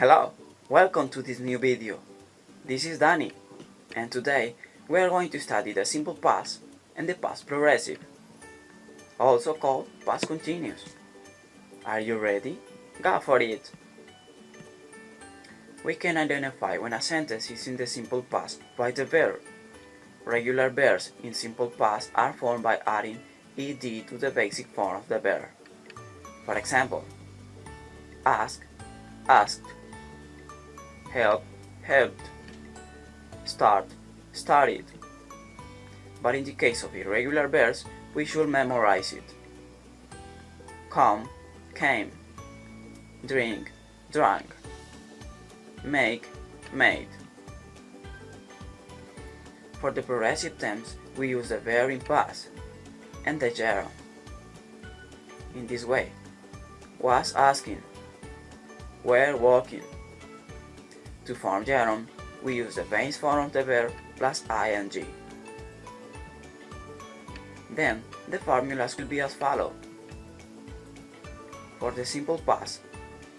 Hello, welcome to this new video. This is Danny, and today we are going to study the simple past and the past progressive, also called past continuous. Are you ready? Go for it! We can identify when a sentence is in the simple past by the verb. Regular verbs in simple past are formed by adding ed to the basic form of the verb. For example, ask, asked, help, helped, start, started. But in the case of irregular verbs, we should memorize it. Come, came, drink, drank, make, made. For the progressive tense, we use the verb in past and the gerund. In this way, was asking, were walking. To form gerund, we use the base form of the verb plus ing. Then, the formulas will be as follows. For the simple past,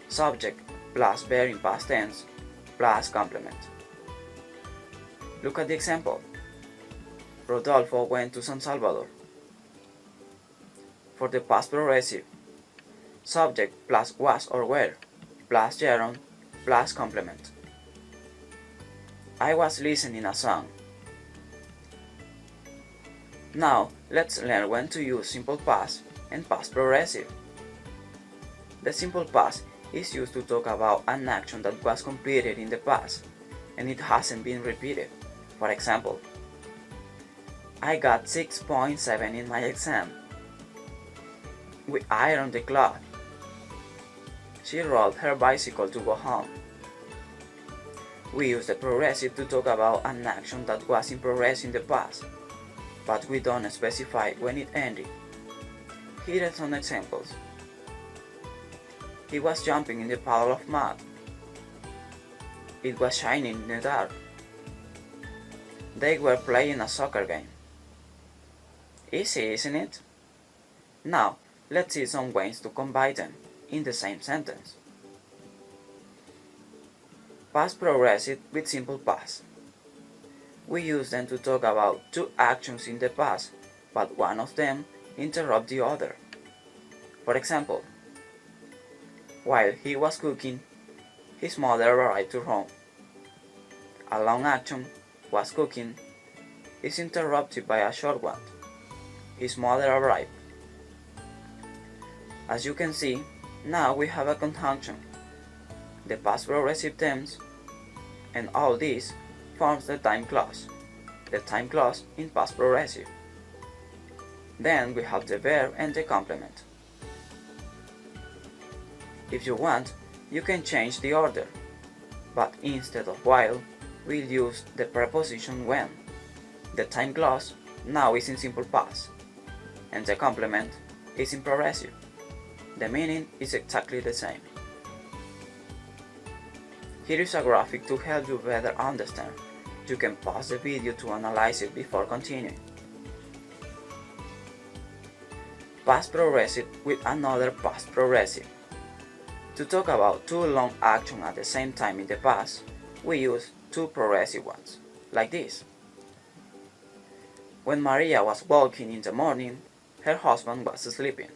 subject plus verb in past tense plus complement. Look at the example. Rodolfo went to San Salvador. For the past progressive, subject plus was or were plus gerund plus complement. I was listening a song. Now, let's learn when to use simple past and past progressive. The simple past is used to talk about an action that was completed in the past and it hasn't been repeated. For example, I got 6.7 in my exam. We ironed the cloth. She rode her bicycle to go home. We use the progressive to talk about an action that was in progress in the past, but we don't specify when it ended. Here are some examples. He was jumping in the puddle of mud. It was shining in the dark. They were playing a soccer game. Easy, isn't it? Now, let's see some ways to combine them in the same sentence. Past progressive with simple past. We use them to talk about two actions in the past, but one of them interrupts the other. For example, while he was cooking, his mother arrived to home. A long action, was cooking, is interrupted by a short one. His mother arrived. As you can see, now we have a conjunction, the past progressive tense, and all this forms the time clause in past progressive. Then we have the verb and the complement. If you want, you can change the order, but instead of while, we'll use the preposition when. The time clause now is in simple past, and the complement is in progressive. The meaning is exactly the same. Here is a graphic to help you better understand. You can pause the video to analyze it before continuing. Past progressive with another past progressive. To talk about two long actions at the same time in the past, we use two progressive ones, like this. When Maria was walking in the morning, her husband was sleeping.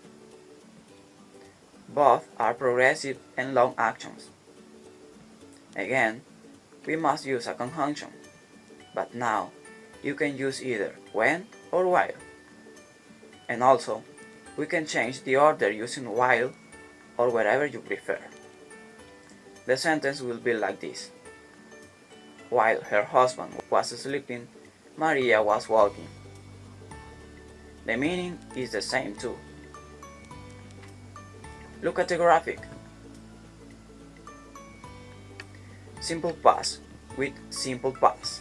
Both are progressive and long actions. Again, we must use a conjunction, but now you can use either when or while. And also, we can change the order using while or wherever you prefer. The sentence will be like this. While her husband was sleeping, Maria was walking. The meaning is the same too. Look at the graphic. Simple past with simple past.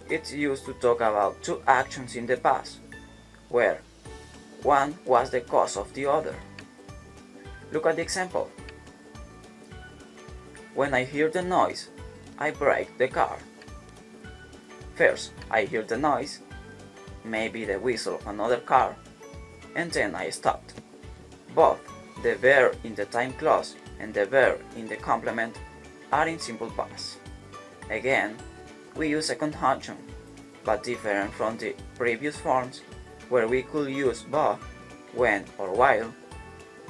It's used to talk about two actions in the past, where one was the cause of the other. Look at the example. When I hear the noise, I brake the car. First, I hear the noise, maybe the whistle of another car, and then I stopped. Both the verb in the time clause and the verb in the complement are in simple past. Again, we use a conjunction, but different from the previous forms where we could use but, when, or while.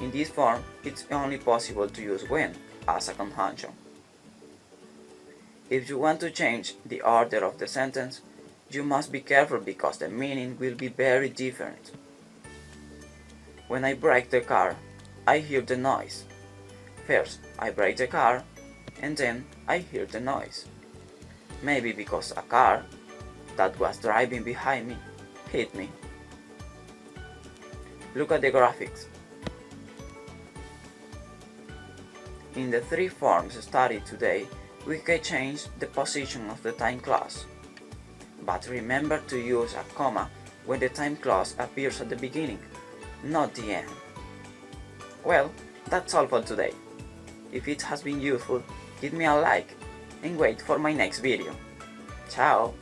In this form, it's only possible to use when as a conjunction. If you want to change the order of the sentence, you must be careful because the meaning will be very different. When I brake the car, I hear the noise. First, I brake the car, and then I hear the noise. Maybe because a car that was driving behind me hit me. Look at the graphics. In the three forms studied today, we can change the position of the time clause. But remember to use a comma when the time clause appears at the beginning, not the end. Well, that's all for today. If it has been useful, give me a like and wait for my next video. Ciao!